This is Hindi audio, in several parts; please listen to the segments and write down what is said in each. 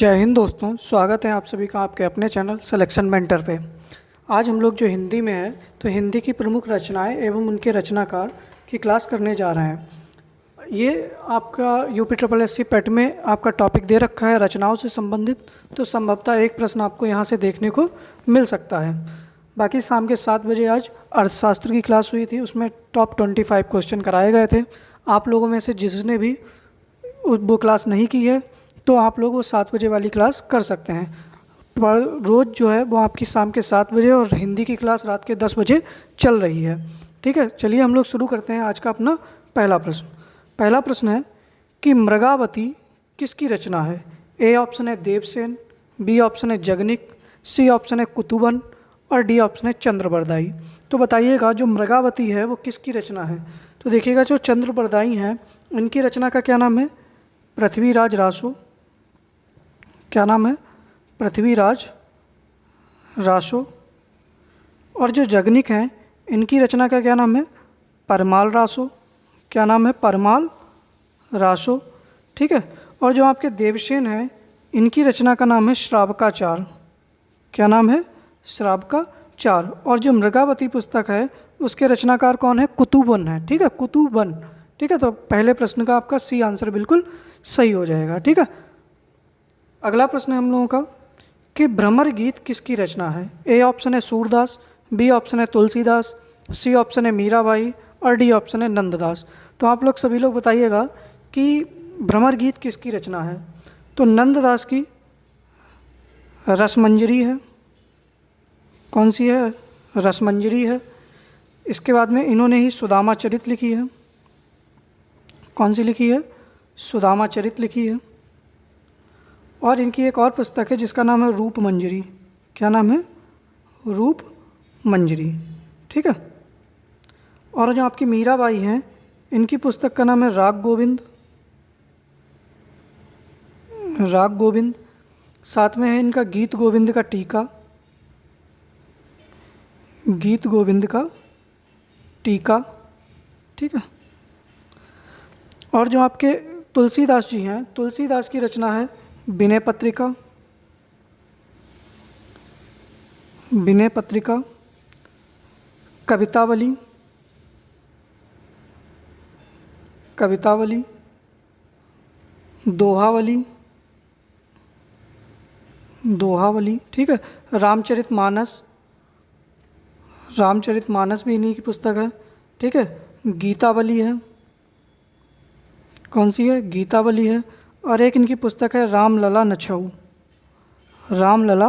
जय हिंद दोस्तों, स्वागत है आप सभी का आपके अपने चैनल सिलेक्शन मेंटर पे। आज हम लोग जो हिंदी में है तो हिंदी की प्रमुख रचनाएं एवं उनके रचनाकार की क्लास करने जा रहे हैं। ये आपका UPSSC पेट में आपका टॉपिक दे रखा है रचनाओं से संबंधित, तो संभवतः एक प्रश्न आपको यहाँ से देखने को मिल सकता है। बाकी शाम के 7 बजे आज अर्थशास्त्र की क्लास हुई थी, उसमें टॉप 25 क्वेश्चन कराए गए थे। आप लोगों में से जिसने भी वो क्लास नहीं की है तो आप लोग वो 7 बजे वाली क्लास कर सकते हैं। पर रोज़ जो है वो आपकी शाम के 7 बजे और हिंदी की क्लास रात के 10 बजे चल रही है। ठीक है, चलिए हम लोग शुरू करते हैं आज का अपना पहला प्रश्न। पहला प्रश्न है कि मृगावती किसकी रचना है। ए ऑप्शन है देवसेन, बी ऑप्शन है जगनिक, सी ऑप्शन है कुतुबन और डी ऑप्शन है चंद्रबरदाई। तो बताइएगा जो मृगावती है वो किसकी रचना है। तो देखिएगा जो चंद्रबरदाई हैं इनकी रचना का क्या नाम है, पृथ्वीराज रासो। क्या नाम है, पृथ्वीराज रासो। और जो जगनिक हैं इनकी रचना का क्या नाम है, परमाल रासो। क्या नाम है, परमाल रासो। ठीक है, और जो आपके देवसेन हैं इनकी रचना का नाम है श्रावकाचार। क्या नाम है, श्रावकाचार। और जो मृगावती पुस्तक है उसके रचनाकार कौन है, कुतुबन है। ठीक है, कुतुबन। ठीक है, तो पहले प्रश्न का आपका सी आंसर बिल्कुल सही हो जाएगा। ठीक है, अगला प्रश्न है हम लोगों का कि भ्रमर गीत किसकी रचना है। ए ऑप्शन है सूरदास, बी ऑप्शन है तुलसीदास, सी ऑप्शन है मीराबाई और डी ऑप्शन है नंददास। तो आप लोग सभी लोग बताइएगा कि भ्रमर गीत किसकी रचना है। तो नंददास की रसमंजरी है। कौन सी है, रसमंजरी है। इसके बाद में इन्होंने ही सुदामा चरित लिखी है। कौन सी लिखी है, सुदामा चरित लिखी है। और इनकी एक और पुस्तक है जिसका नाम है रूप मंजरी। क्या नाम है, रूप मंजरी। ठीक है, और जो आपकी मीराबाई हैं इनकी पुस्तक का नाम है राग गोविंद। राग गोविंद। साथ में है इनका गीत गोविंद का टीका। गीत गोविंद का टीका। ठीक है, और जो आपके तुलसीदास जी हैं तुलसीदास की रचना है विनय पत्रिका। विनय पत्रिका, कवितावली। कवितावली, दोहावली। दोहावली। ठीक है, रामचरितमानस। रामचरितमानस भी इन्हीं की पुस्तक है। ठीक है, गीतावली है। कौन सी है, गीतावली है। और एक इनकी पुस्तक है रामलला नछऊ। रामलला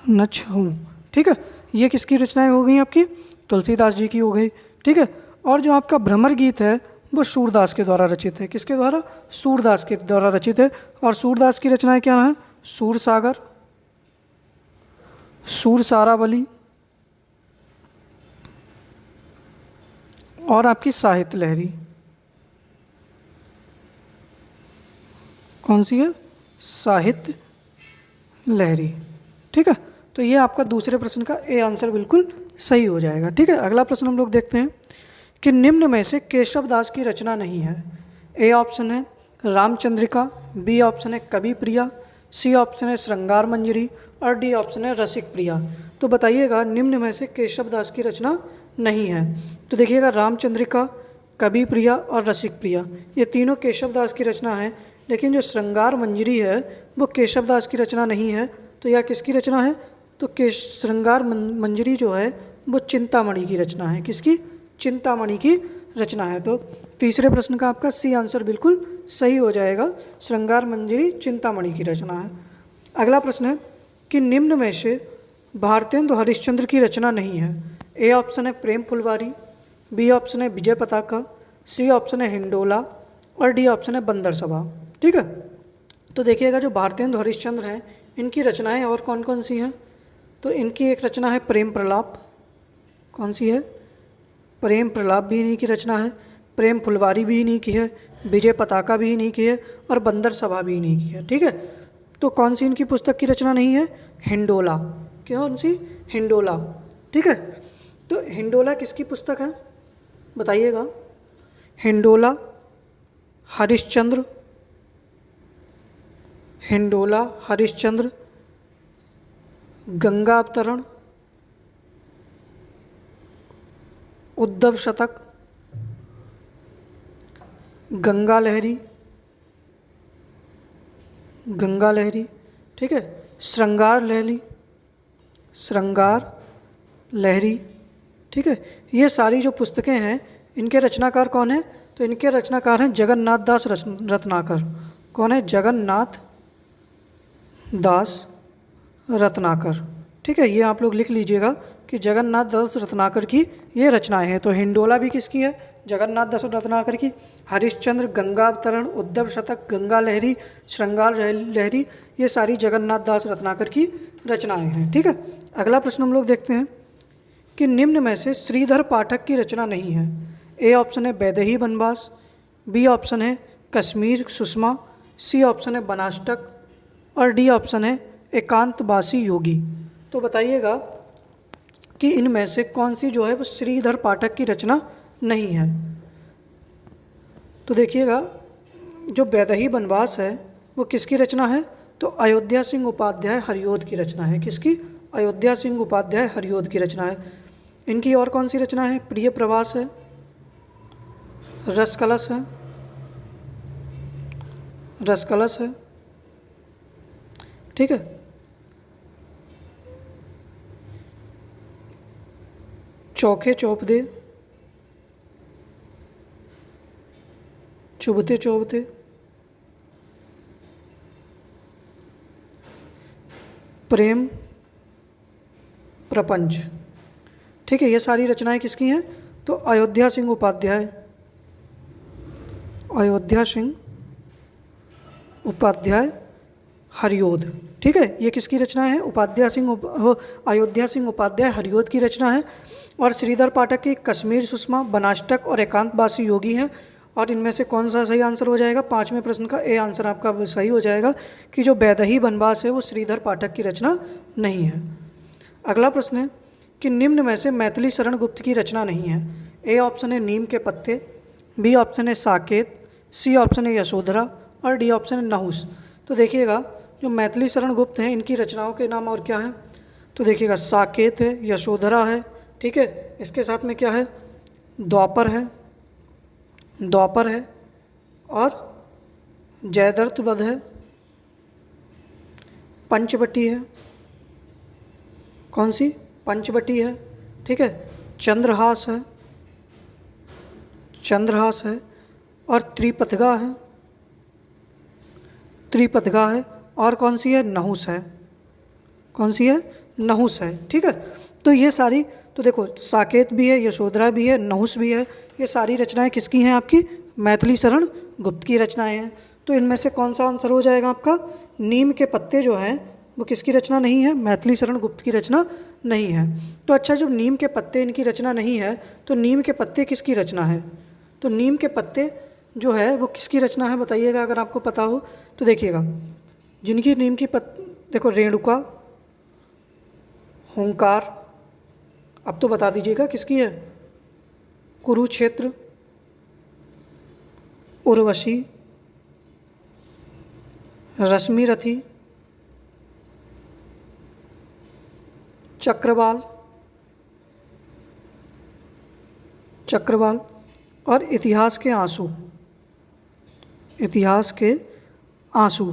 नछऊ। ठीक है, ये किसकी रचनाएं हो गई आपकी, तुलसीदास जी की हो गई। ठीक है, और जो आपका भ्रमर गीत है वो सूरदास के द्वारा रचित है। किसके द्वारा, सूरदास के द्वारा रचित है। और सूरदास की रचनाएं क्या हैं, सूरसागर, सूरसारावली और आपकी साहित्य लहरी। कौन सी है, साहित्य लहरी। ठीक है, तो ये आपका दूसरे प्रश्न का ए आंसर बिल्कुल सही हो जाएगा। ठीक है, अगला प्रश्न हम लोग देखते हैं कि निम्न में से केशव दास की रचना नहीं है। ए ऑप्शन है रामचंद्रिका, बी ऑप्शन है कवि प्रिया, सी ऑप्शन है श्रृंगार मंजरी और डी ऑप्शन है रसिक प्रिया। तो बताइएगा निम्न में से केशव दास की रचना नहीं है। तो देखिएगा रामचंद्रिका, कवि प्रिया और रसिक प्रिया ये तीनों केशव दास की रचना है, लेकिन जो श्रृंगार मंजरी है वो केशव दास की रचना नहीं है। तो यह किसकी रचना है, तो श्रृंगार मंजरी जो है वो चिंतामणि की रचना है। किसकी, चिंतामणि की रचना है। तो तीसरे प्रश्न का आपका सी आंसर बिल्कुल सही हो जाएगा, श्रृंगार मंजरी चिंतामणि की रचना है। अगला प्रश्न है कि निम्न में से भारतेंदु हरिश्चंद्र की रचना नहीं है। ए ऑप्शन है प्रेम फुलवारी, बी ऑप्शन है विजय पताका, सी ऑप्शन है हिंडोला और डी ऑप्शन है बंदर सभा। ठीक है, तो देखिएगा जो भारतेंदु हरिश्चंद्र हैं इनकी रचनाएं और कौन कौन सी हैं। तो इनकी एक रचना है प्रेम प्रलाप। कौन सी है, प्रेम प्रलाप भी इन्हीं की रचना है। प्रेम फुलवारी भी इन्हीं की है, विजय पताका भी इन्हीं की है और बंदर सभा भी इन्हीं की है। ठीक है, तो कौन सी इनकी पुस्तक की रचना नहीं है, हिंडोला। कौन सी, हिंडोला। ठीक है, तो हिंडोला किसकी पुस्तक है बताइएगा। हिंडोला हरिश्चंद्र हिंडोला, हरिश्चंद्र, गंगा अवतरण, उद्धव शतक, गंगा लहरी, गंगा लहरी, ठीक है, श्रृंगार लहरी, श्रृंगार लहरी, ठीक है। ये सारी जो पुस्तकें हैं इनके रचनाकार कौन है? तो इनके रचनाकार हैं जगन्नाथ दास रत्नाकर। कौन है? जगन्नाथ दास रत्नाकर, ठीक है। ये आप लोग लिख लीजिएगा कि जगन्नाथ दास रत्नाकर की ये रचनाएं हैं। तो हिंडोला भी किसकी है? जगन्नाथ दास रत्नाकर की। हरिश्चंद्र, गंगा अवतरण, उद्धव शतक, गंगा लहरी, श्रृंगार लहरी, ये सारी जगन्नाथ दास रत्नाकर की रचनाएं हैं, ठीक है। अगला प्रश्न हम लोग देखते हैं कि निम्न में से श्रीधर पाठक की रचना नहीं है। ए ऑप्शन है वैदेही वनवास, बी ऑप्शन है कश्मीर सुषमा, सी ऑप्शन है बनाष्टक और डी ऑप्शन है एकांतवासी योगी। तो बताइएगा कि इनमें से कौन सी जो है वो श्रीधर पाठक की रचना नहीं है। तो देखिएगा जो वैदेही वनवास है वो किसकी रचना है? तो अयोध्या सिंह उपाध्याय हरिऔध की रचना है। किसकी? अयोध्या सिंह उपाध्याय हरिऔध की रचना है। इनकी और कौन सी रचना है? प्रिय प्रवास है, रसकलश है, रसकलश है, ठीक है। चौखे चौपदे, चुभते चौबते, प्रेम प्रपंच, ठीक है। ये सारी रचनाएं किसकी हैं? तो अयोध्या सिंह उपाध्याय, अयोध्या सिंह उपाध्याय हरिऔध, ठीक है। ये किसकी रचना है? अयोध्या सिंह उपाध्याय हरिऔध की रचना है। और श्रीधर पाठक की कश्मीर सुषमा, बनाष्टक और एकांतवासी योगी हैं। और इनमें से कौन सा सही आंसर हो जाएगा? 5वें प्रश्न का ए आंसर आपका सही हो जाएगा कि जो वैदेही वनवास है वो श्रीधर पाठक की रचना नहीं है। अगला प्रश्न है कि निम्न में से मैथिली शरण गुप्त की रचना नहीं है। ए ऑप्शन है नीम के पत्ते, बी ऑप्शन है साकेत, सी ऑप्शन है यशोधरा और डी ऑप्शन है नहुस। तो देखिएगा जो मैथिली शरण गुप्त हैं इनकी रचनाओं के नाम और क्या हैं? तो देखिएगा साकेत है, यशोधरा है, ठीक है। इसके साथ में क्या है? द्वापर है, द्वापर है और जयद्रथ वध है, पंचवटी है, कौन सी? पंचवटी है, ठीक है। चंद्रहास है, चंद्रहास है और त्रिपथगा है, त्रिपथगा है और कौन सी है? नहुस है, कौन सी है? नहुस है, ठीक है। तो ये सारी, तो देखो साकेत भी है, यशोधरा भी है, नहुस भी है, ये सारी रचनाएं किसकी हैं? आपकी मैथिली शरण गुप्त की रचनाएं हैं। तो इनमें से कौन सा आंसर हो जाएगा आपका? नीम के पत्ते जो हैं वो किसकी रचना नहीं है? मैथिली शरण गुप्त की रचना नहीं है। तो अच्छा, जब नीम के पत्ते इनकी रचना नहीं है तो नीम के पत्ते किसकी रचना है? तो नीम के पत्ते जो है वो किसकी रचना है बताइएगा अगर आपको पता हो तो। देखिएगा जिनकी नीम की देखो रेणुका, होंकार, अब तो बता दीजिएगा किसकी है? कुरुक्षेत्र, उर्वशी, रश्मिरथी, चक्रवाल, चक्रवाल और इतिहास के आंसू, इतिहास के आंसू।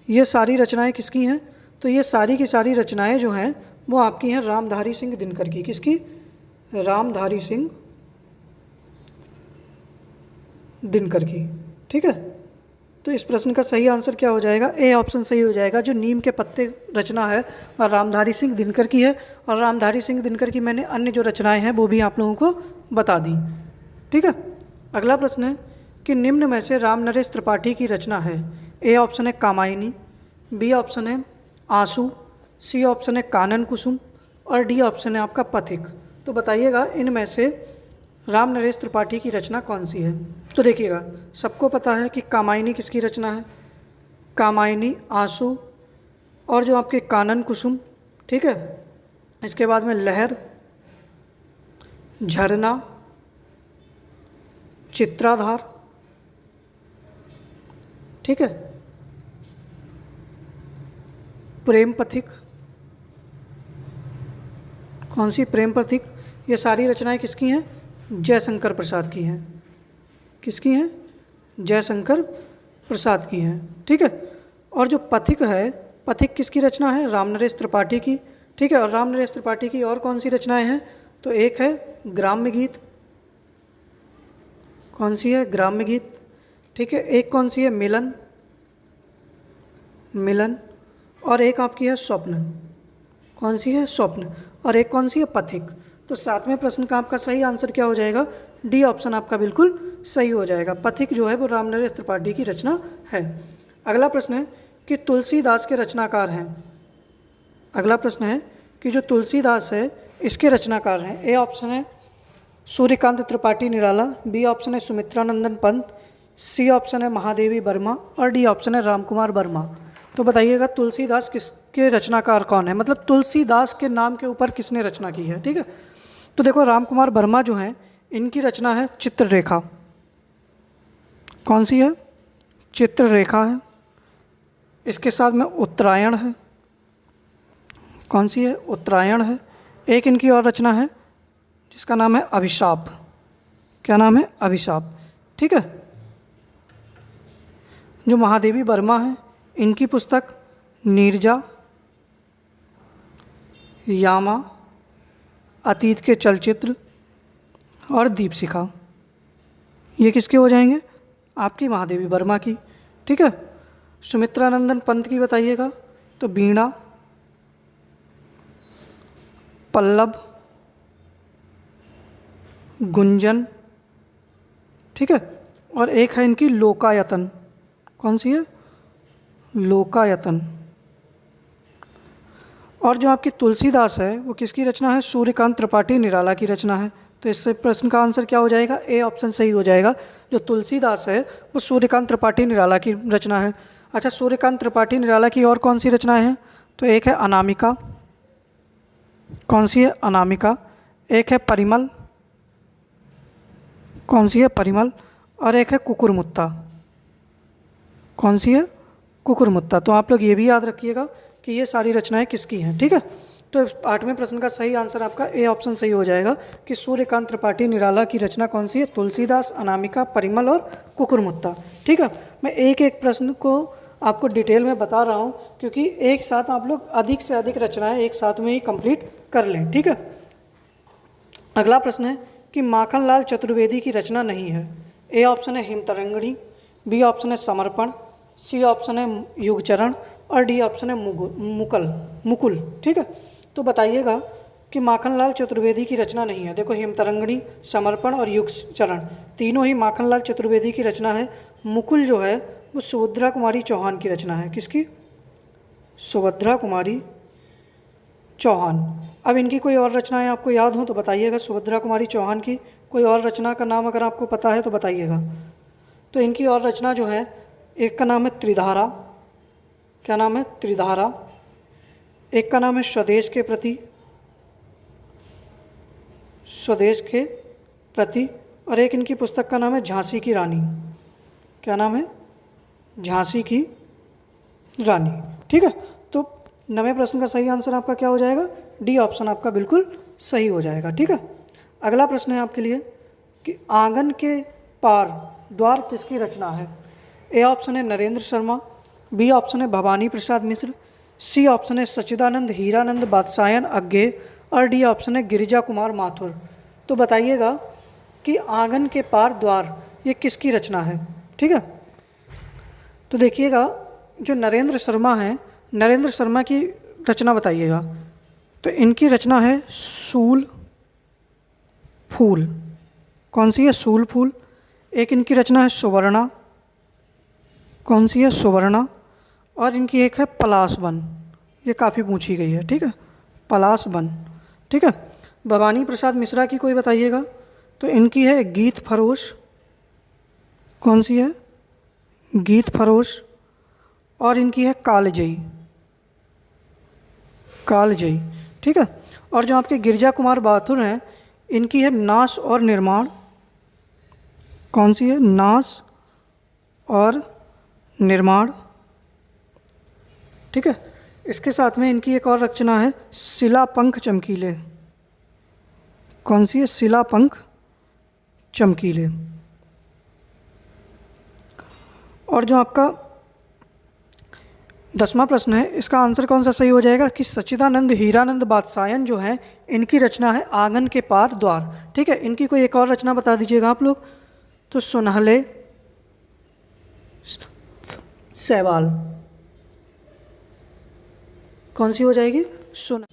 ये सारी रचनाएं किसकी हैं? तो ये सारी की सारी रचनाएं जो हैं वो आपकी हैं रामधारी सिंह दिनकर की। किसकी? रामधारी सिंह दिनकर की, ठीक है। तो इस प्रश्न का सही आंसर क्या हो जाएगा? ए ऑप्शन सही हो जाएगा। जो नीम के पत्ते रचना है वह रामधारी सिंह दिनकर की है और रामधारी सिंह दिनकर की मैंने अन्य जो रचनाएं हैं वो भी आप लोगों को बता दी, ठीक है। अगला प्रश्न है कि निम्न में से राम नरेश त्रिपाठी की रचना है। ए ऑप्शन है कामायनी, बी ऑप्शन है आंसू, सी ऑप्शन है कानन कुसुम और डी ऑप्शन है आपका पथिक। तो बताइएगा इनमें से राम नरेश त्रिपाठी की रचना कौन सी है? तो देखिएगा सबको पता है कि कामायनी किसकी रचना है? कामायनी, आंसू और जो आपके कानन कुसुम, ठीक है। इसके बाद में लहर, झरना, चित्राधार, ठीक है। प्रेम पथिक, कौन सी प्रेम पथिक, ये सारी रचनाएं किसकी हैं? जयशंकर प्रसाद की हैं। किसकी हैं? जयशंकर प्रसाद की हैं। ठीक है। और जो पथिक है, पथिक किसकी रचना है? रामनरेश त्रिपाठी की। ठीक है। और रामनरेश त्रिपाठी की और कौन सी रचनाएं हैं? तो एक है ग्राम्य गीत, कौन सी है? ग्राम्य गीत। ठीक है। एक कौन सी है? मिलन, मिलन। और एक आपकी है स्वप्न, कौन सी है? स्वप्न। और एक कौन सी है? पथिक। तो 7वें प्रश्न का आपका सही आंसर क्या हो जाएगा? डी ऑप्शन आपका बिल्कुल सही हो जाएगा। पथिक जो है वो रामनरेश त्रिपाठी की रचना है। अगला प्रश्न है कि तुलसीदास के रचनाकार हैं। अगला प्रश्न है कि जो तुलसीदास है इसके रचनाकार हैं। ए ऑप्शन है सूर्यकांत त्रिपाठी निराला, बी ऑप्शन है सुमित्रानंदन पंत, सी ऑप्शन है महादेवी वर्मा और डी ऑप्शन है रामकुमार वर्मा। तो बताइएगा तुलसीदास किसके रचनाकार कौन है, मतलब तुलसीदास के नाम के ऊपर किसने रचना की है। ठीक है। तो देखो रामकुमार वर्मा जो हैं इनकी रचना है चित्ररेखा। कौन सी है? चित्ररेखा है। इसके साथ में उत्तरायण है। कौन सी है? उत्तरायण है। एक इनकी और रचना है जिसका नाम है अभिशाप। क्या नाम है? अभिशाप। ठीक है। जो महादेवी वर्मा है इनकी पुस्तक नीरजा, यामा, अतीत के चलचित्र और दीपशिखा, ये किसके हो जाएंगे? आपकी महादेवी वर्मा की। ठीक है। सुमित्रानंदन पंत की बताइएगा तो वीणा, पल्लव, गुंजन। ठीक है। और एक है इनकी लोकायतन। कौन सी है? लोकायतन। और जो आपकी तुलसीदास है वो किसकी रचना है? सूर्यकांत त्रिपाठी निराला की रचना है। तो इससे प्रश्न का आंसर क्या हो जाएगा? ए ऑप्शन सही हो जाएगा। जो तुलसीदास है वो सूर्यकांत त्रिपाठी निराला की रचना है। अच्छा, सूर्यकांत त्रिपाठी निराला की और कौन सी रचनाएं हैं? तो एक है अनामिका। कौन सी है? अनामिका। एक है परिमल। कौन सी है? परिमल। और एक है कुकुरमुत्ता। कौन सी है? कुकुरमुत्ता। तो आप लोग ये भी याद रखिएगा कि ये सारी रचनाएं किसकी हैं। ठीक है। तो 8वें प्रश्न का सही आंसर आपका ए ऑप्शन सही हो जाएगा कि सूर्यकांत त्रिपाठी निराला की रचना कौन सी है? तुलसीदास, अनामिका, परिमल और कुकुरमुत्ता। ठीक है। मैं एक एक प्रश्न को आपको डिटेल में बता रहा हूँ क्योंकि एक साथ आप लोग अधिक से अधिक रचनाएं एक साथ में ही कंप्लीट कर लें। ठीक है। अगला प्रश्न है कि माखनलाल चतुर्वेदी की रचना नहीं है। ए ऑप्शन है हिमतरंगिणी, बी ऑप्शन है समर्पण, सी ऑप्शन है युगचरण और डी ऑप्शन है मुकुल। ठीक है। तो बताइएगा कि माखनलाल चतुर्वेदी की रचना नहीं है। देखो हिमतरंगिणी, समर्पण और युगचरण तीनों ही माखनलाल चतुर्वेदी की रचना है। मुकुल जो है वो सुभद्रा कुमारी चौहान की रचना है। किसकी? सुभद्रा कुमारी चौहान। अब इनकी कोई और रचनाएं आपको याद हो तो बताइएगा। सुभद्रा कुमारी चौहान की कोई और रचना का नाम अगर आपको पता है तो बताइएगा। तो इनकी और रचना जो है, एक का नाम है त्रिधारा। क्या नाम है? त्रिधारा। एक का नाम है स्वदेश के प्रति, स्वदेश के प्रति। और एक इनकी पुस्तक का नाम है झांसी की रानी। क्या नाम है? झांसी की रानी। ठीक है। तो 9वें प्रश्न का सही आंसर आपका क्या हो जाएगा? डी ऑप्शन आपका बिल्कुल सही हो जाएगा। ठीक है। अगला प्रश्न है आपके लिए कि आंगन के पार द्वार किसकी रचना है? ए ऑप्शन है नरेंद्र शर्मा, बी ऑप्शन है भवानी प्रसाद मिश्र, सी ऑप्शन है सच्चिदानंद हीरानंद बादशायन अज्ञे और डी ऑप्शन है गिरिजा कुमार माथुर। तो बताइएगा कि आंगन के पार द्वार ये किसकी रचना है? ठीक है। तो देखिएगा जो नरेंद्र शर्मा हैं, नरेंद्र शर्मा की रचना बताइएगा। तो इनकी रचना है सूल फूल। कौन सी है? सूल फूल। एक इनकी रचना है सुवर्णा। कौन सी है? सुवर्णा। और इनकी एक है पलाश वन। ये काफ़ी पूछी गई है। ठीक है। पलाश वन। ठीक है। भवानी प्रसाद मिश्रा की कोई बताइएगा। तो इनकी है गीत फरोश। कौन सी है? गीत फरोश। और इनकी है कालजयी। कालजयी। ठीक है। और जो आपके गिरिजा कुमार माथुर हैं इनकी है नाश और निर्माण। कौन सी है? नाश और निर्माण। ठीक है। इसके साथ में इनकी एक और रचना है शिला पंख चमकीले। कौन सी है? शिला पंख चमकीले। और जो आपका 10वां प्रश्न है, इसका आंसर कौन सा सही हो जाएगा कि सच्चिदानंद हीरानंद बादशायन जो है इनकी रचना है आंगन के पार द्वार। ठीक है, इनकी कोई एक और रचना बता दीजिएगा आप लोग। तो सुनहले सैवाल, कौन सी हो जाएगी? सुन।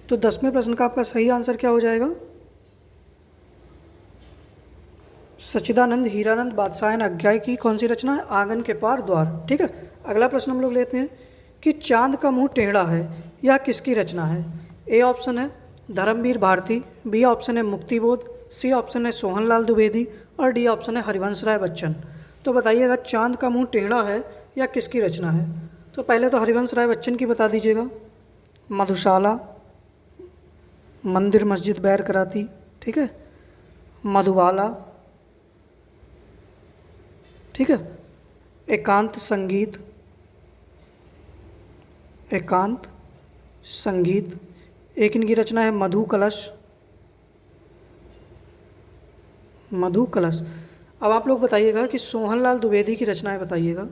तो 10वें प्रश्न का आपका सही आंसर क्या हो जाएगा? सच्चिदानंद हीरानंद बादशायन अज्ञाय की कौन सी रचना है? आंगन के पार द्वार। ठीक है, अगला प्रश्न हम लोग लेते हैं कि चांद का मुंह टेढ़ा है, यह किसकी रचना है? ए ऑप्शन है धर्मवीर भारती, बी ऑप्शन है मुक्तिबोध, सी ऑप्शन है सोहनलाल द्विवेदी और डी ऑप्शन है हरिवंश राय बच्चन। तो बताइएगा चांद का मुंह टेढ़ा है या किसकी रचना है? तो पहले तो हरिवंश राय बच्चन की बता दीजिएगा। मधुशाला, मंदिर मस्जिद बैर कराती, ठीक है, मधुबाला, ठीक है, एकांत संगीत, एकांत संगीत। एक इनकी रचना है मधु कलश, मधु कलश। अब आप लोग बताइएगा कि सोहनलाल द्विवेदी की रचनाएं बताइएगा।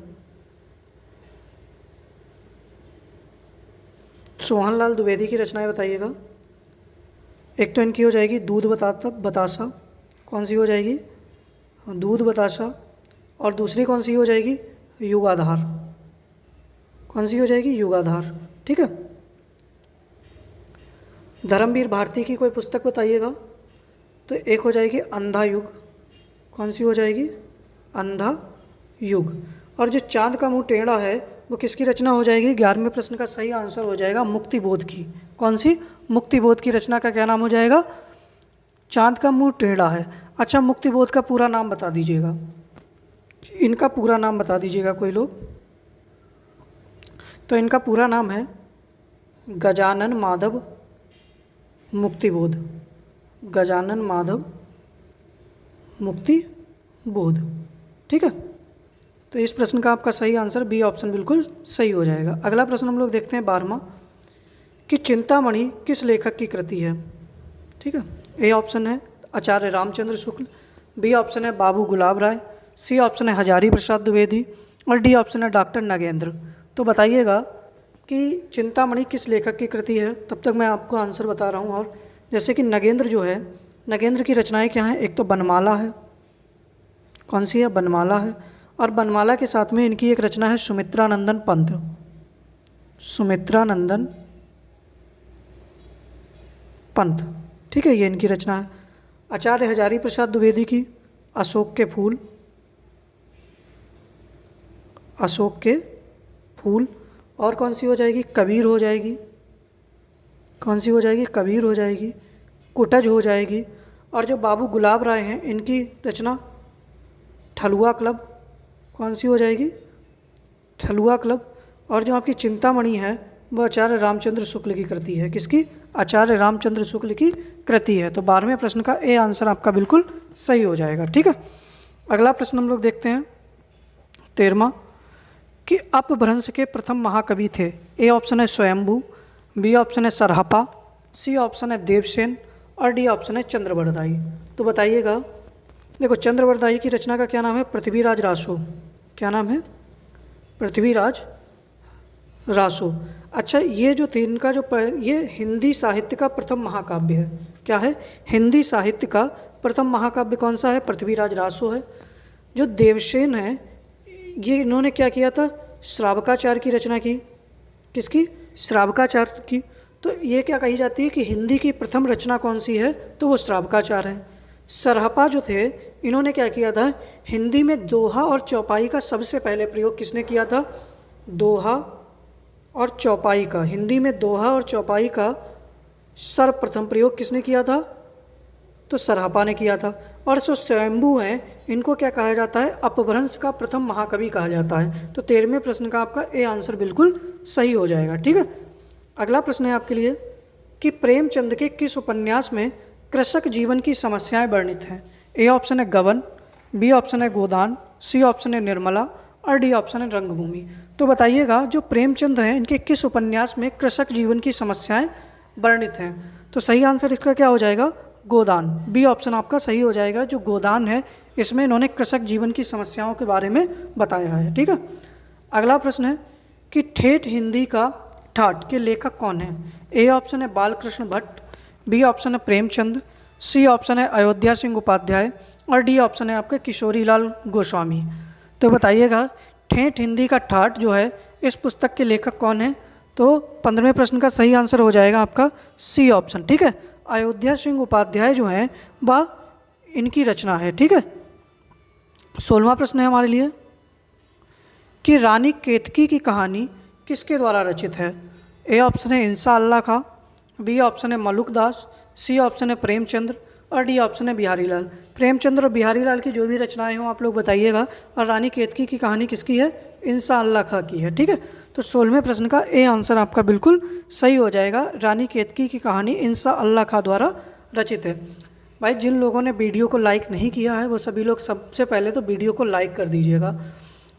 सोहनलाल द्विवेदी की रचनाएं बताइएगा। एक तो इनकी हो जाएगी दूध बतासा, कौन सी हो जाएगी? दूध बतासा। और दूसरी कौन सी हो जाएगी? युगाधार, कौन सी हो जाएगी? युगाधार। ठीक है, धर्मवीर भारती की कोई पुस्तक बताइएगा। तो एक हो जाएगी अंधा युग, कौन सी हो जाएगी? अंधा युग। और जो चांद का मुंह टेढ़ा है वो किसकी रचना हो जाएगी? 11वें प्रश्न का सही आंसर हो जाएगा मुक्तिबोध की। कौन सी? मुक्तिबोध की रचना का क्या नाम हो जाएगा? चांद का मुंह टेढ़ा है। अच्छा, मुक्तिबोध का पूरा नाम बता दीजिएगा, इनका पूरा नाम बता दीजिएगा कोई लोग। तो इनका पूरा नाम है गजानन माधव मुक्तिबोध, गजानन माधव मुक्तिबोध। ठीक है, तो इस प्रश्न का आपका सही आंसर बी ऑप्शन बिल्कुल सही हो जाएगा। अगला प्रश्न हम लोग देखते हैं 12वां कि चिंतामणि किस लेखक की कृति है? ठीक है, ए ऑप्शन है आचार्य रामचंद्र शुक्ल, बी ऑप्शन है बाबू गुलाब राय, सी ऑप्शन है हजारी प्रसाद द्विवेदी और डी ऑप्शन है डॉक्टर नगेंद्र। तो बताइएगा कि चिंतामणि किस लेखक की कृति है, तब तक मैं आपको आंसर बता रहा हूँ। और जैसे कि नगेंद्र जो है, नगेंद्र की रचनाएं क्या हैं? एक तो बनमाला है, कौन सी है? बनमाला है। और बनमाला के साथ में इनकी एक रचना है सुमित्रानंदन पंत, सुमित्रानंदन पंत। ठीक है, ये इनकी रचना है। आचार्य हजारी प्रसाद द्विवेदी की अशोक के फूल, अशोक के फूल। और कौन सी हो जाएगी? कबीर हो जाएगी, कौन सी हो जाएगी? कबीर हो जाएगी। कुटज हो जाएगी। और जो बाबू गुलाब राय हैं इनकी रचना ठलुआ क्लब, कौन सी हो जाएगी? ठलुआ क्लब। और जो आपकी चिंतामणि है वो आचार्य रामचंद्र शुक्ल की कृति है। किसकी? आचार्य रामचंद्र शुक्ल की कृति है। तो 12वें प्रश्न का ए आंसर आपका बिल्कुल सही हो जाएगा। ठीक है, अगला प्रश्न हम लोग देखते हैं 13वां कि अपभ्रंश के प्रथम महाकवि थे। ए ऑप्शन है स्वयंभू, बी ऑप्शन है सरहपा, सी ऑप्शन है देवसेन और डी ऑप्शन है चंद्रवरदाई। तो बताइएगा, देखो चंद्रवरदाई की रचना का क्या नाम है? पृथ्वीराज रासो। क्या नाम है? पृथ्वीराज रासो। अच्छा, ये जो थे इनका जो ये हिंदी साहित्य का प्रथम महाकाव्य है। क्या है? हिंदी साहित्य का प्रथम महाकाव्य कौन सा है? पृथ्वीराज रासो है। जो देवसेन है ये इन्होंने क्या किया था? श्रावकाचार की रचना की। किसकी? श्रावकाचार की। तो ये क्या कही जाती है कि हिंदी की प्रथम रचना कौन सी है? तो वो श्रावकाचार है। सरहपा जो थे इन्होंने क्या किया था? हिंदी में दोहा और चौपाई का सबसे पहले प्रयोग किसने किया था? दोहा और चौपाई का, हिंदी में दोहा और चौपाई का सर्वप्रथम प्रयोग किसने किया था? तो सरहपा ने किया था। और जो स्वयंभू हैं इनको क्या कहा जाता है? अपभ्रंश का प्रथम महाकवि कहा जाता है। तो 13वें प्रश्न का आपका ए आंसर बिल्कुल सही हो जाएगा। ठीक है, अगला प्रश्न है आपके लिए कि प्रेमचंद के किस उपन्यास में कृषक जीवन की समस्याएं वर्णित हैं? ए ऑप्शन है गबन, बी ऑप्शन है गोदान, सी ऑप्शन है निर्मला और डी ऑप्शन है रंगभूमि। तो बताइएगा जो प्रेमचंद हैं इनके किस उपन्यास में कृषक जीवन की समस्याएं वर्णित हैं। तो सही आंसर इसका क्या हो जाएगा, गोदान। बी ऑप्शन आपका सही हो जाएगा। जो गोदान है इसमें इन्होंने कृषक जीवन की समस्याओं के बारे में बताया है। ठीक है, अगला प्रश्न है कि ठेठ हिंदी का ठाठ के लेखक कौन है। ए ऑप्शन है बालकृष्ण भट्ट, बी ऑप्शन है प्रेमचंद, सी ऑप्शन है अयोध्या सिंह उपाध्याय और डी ऑप्शन है आपका किशोरीलाल गोस्वामी। तो बताइएगा ठेठ हिंदी का ठाठ जो है इस पुस्तक के लेखक कौन है। तो 15वें प्रश्न का सही आंसर हो जाएगा आपका सी ऑप्शन। ठीक है, अयोध्या सिंह उपाध्याय जो है वह इनकी रचना है। ठीक है, 16वां प्रश्न है हमारे लिए कि रानी केतकी की कहानी किसके द्वारा रचित है। ए ऑप्शन है इंसा अल्लाह खां, बी ऑप्शन है मलुक दास, सी ऑप्शन है प्रेमचंद्र और डी ऑप्शन है बिहारी लाल। प्रेमचंद्र और बिहारी लाल की जो भी रचनाएं हों आप लोग बताइएगा। और रानी केतकी की कहानी किसकी है, इंसा अल्लाह खां की है। ठीक है, तो 16वें प्रश्न का ए आंसर आपका बिल्कुल सही हो जाएगा। रानी केतकी की कहानी इंसा अल्लाह खां द्वारा रचित है। भाई जिन लोगों ने वीडियो को लाइक नहीं किया है वो सभी लोग सबसे पहले तो वीडियो को लाइक कर दीजिएगा।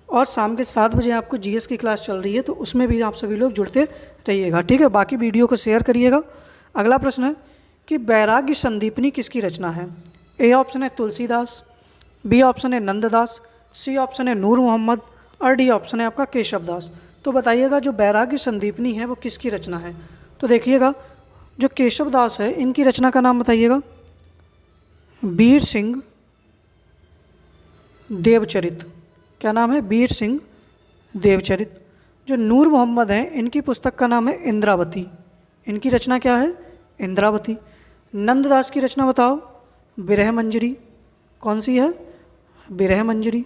और शाम के 7 बजे आपको जीएस की क्लास चल रही है तो उसमें भी आप सभी लोग जुड़ते रहिएगा। ठीक है, बाकी वीडियो को शेयर करिएगा। अगला प्रश्न है कि वैराग्य संदीपनी किसकी रचना है। ए ऑप्शन है तुलसीदास, बी ऑप्शन है नंददास, सी ऑप्शन है नूर मोहम्मद और डी ऑप्शन है आपका केशव दास। तो बताइएगा जो वैराग्य संदीपनी है वो किसकी रचना है। तो देखिएगा जो केशव दास है इनकी रचना का नाम बताइएगा वीर सिंह देवचरित। क्या नाम है, वीर सिंह देवचरित। जो नूर मोहम्मद हैं इनकी पुस्तक का नाम है इंद्रावती। इनकी रचना क्या है, इंद्रावती। नंददास की रचना बताओ, विरह मंजरी। कौन सी है, विरह मंजरी।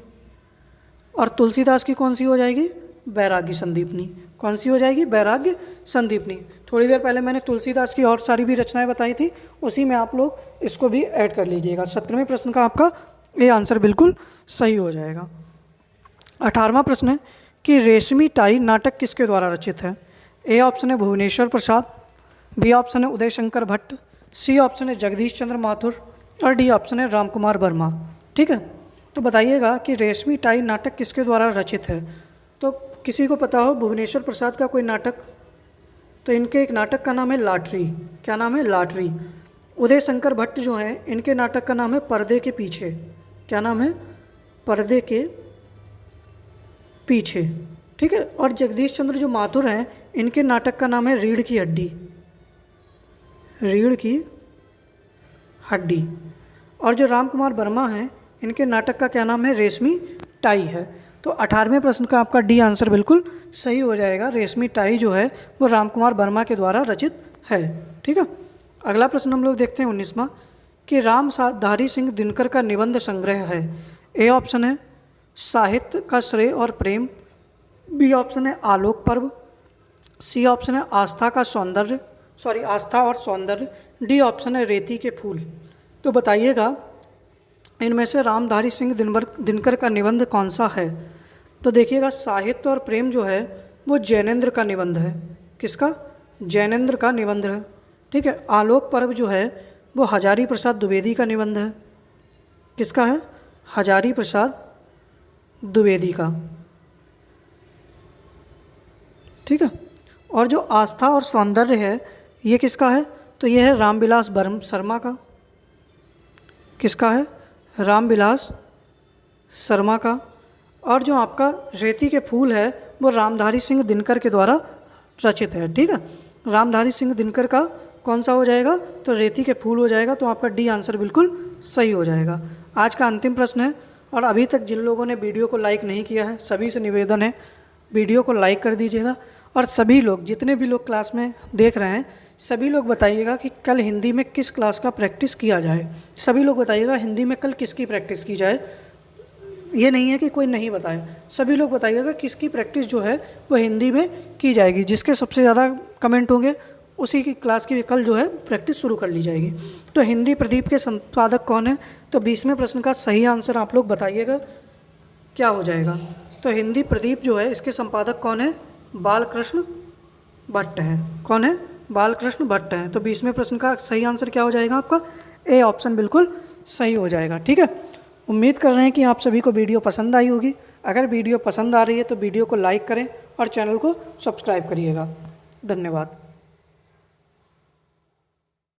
और तुलसीदास की कौन सी हो जाएगी, वैराग्य संदीपनी। कौन सी हो जाएगी, वैराग्य संदीपनी। थोड़ी देर पहले मैंने तुलसीदास की और सारी भी रचनाएं बताई थी, उसी में आप लोग इसको भी ऐड कर लीजिएगा। 17वें प्रश्न का आपका ये आंसर बिल्कुल सही हो जाएगा। 18वां प्रश्न है कि रेशमी टाई नाटक किसके द्वारा रचित है। ए ऑप्शन है भुवनेश्वर प्रसाद, बी ऑप्शन है उदय शंकर भट्ट, सी ऑप्शन है जगदीश चंद्र माथुर और डी ऑप्शन है राम कुमार वर्मा। ठीक है, तो बताइएगा कि रेशमी टाई नाटक किसके द्वारा रचित है। तो किसी को पता हो भुवनेश्वर प्रसाद का कोई नाटक, तो इनके एक नाटक का नाम है लाटरी। क्या नाम है, लाटरी। उदय शंकर भट्ट जो हैं इनके नाटक का नाम है पर्दे के पीछे। क्या नाम है, पर्दे के पीछे। ठीक है, और जगदीश चंद्र जो माथुर हैं इनके नाटक का नाम है रीढ़ की हड्डी। रीढ़ की हड्डी। और जो राम कुमार वर्मा हैं इनके नाटक का क्या नाम है, रेशमी टाई है। तो 18वें प्रश्न का आपका डी आंसर बिल्कुल सही हो जाएगा। रेशमी टाई जो है वो राम कुमार वर्मा के द्वारा रचित है। ठीक है, अगला प्रश्न हम लोग देखते हैं 19वां कि रामधारी सिंह दिनकर का निबंध संग्रह है। ए ऑप्शन है साहित्य का श्रेय और प्रेम, बी ऑप्शन है आलोक पर्व, सी ऑप्शन है आस्था और सौंदर्य, डी ऑप्शन है रेती के फूल। तो बताइएगा इनमें से रामधारी सिंह दिनकर का निबंध कौन सा है। तो देखिएगा साहित्य और प्रेम जो है वो जैनेन्द्र का निबंध है। किसका, जैनेन्द्र का निबंध है। ठीक है, आलोक पर्व जो है वो हजारी प्रसाद द्विवेदी का निबंध है। किसका है, हजारी प्रसाद द्विवेदी का। ठीक है, और जो आस्था और सौंदर्य है ये किसका है, तो ये है रामविलास शर्मा का। किसका है, रामविलास शर्मा का। और जो आपका रेती के फूल है वो रामधारी सिंह दिनकर के द्वारा रचित है। ठीक है, रामधारी सिंह दिनकर का कौन सा हो जाएगा, तो रेती के फूल हो जाएगा। तो आपका डी आंसर बिल्कुल सही हो जाएगा। आज का अंतिम प्रश्न है, और अभी तक जिन लोगों ने वीडियो को लाइक नहीं किया है सभी से निवेदन है वीडियो को लाइक कर दीजिएगा। और सभी लोग जितने भी लोग क्लास में देख रहे हैं सभी लोग बताइएगा कि कल हिंदी में किस क्लास का प्रैक्टिस किया जाए। सभी लोग बताइएगा हिंदी में कल किसकी प्रैक्टिस की जाए। ये नहीं है कि कोई नहीं बताए, सभी लोग बताइएगा किसकी प्रैक्टिस जो है वो हिंदी में की जाएगी। जिसके सबसे ज़्यादा कमेंट होंगे उसी की क्लास की कल जो है प्रैक्टिस शुरू कर ली जाएगी। तो हिंदी प्रदीप के संपादक कौन है, तो 20वें प्रश्न का सही आंसर आप लोग बताइएगा क्या हो जाएगा। तो हिंदी प्रदीप जो है इसके संपादक कौन है, बालकृष्ण भट्ट है। कौन है, बालकृष्ण भट्ट है। तो 20वें प्रश्न का सही आंसर क्या हो जाएगा आपका, ए ऑप्शन बिल्कुल सही हो जाएगा। ठीक है, उम्मीद कर रहे हैं कि आप सभी को वीडियो पसंद आई होगी। अगर वीडियो पसंद आ रही है तो वीडियो को लाइक करें और चैनल को सब्सक्राइब करिएगा। धन्यवाद।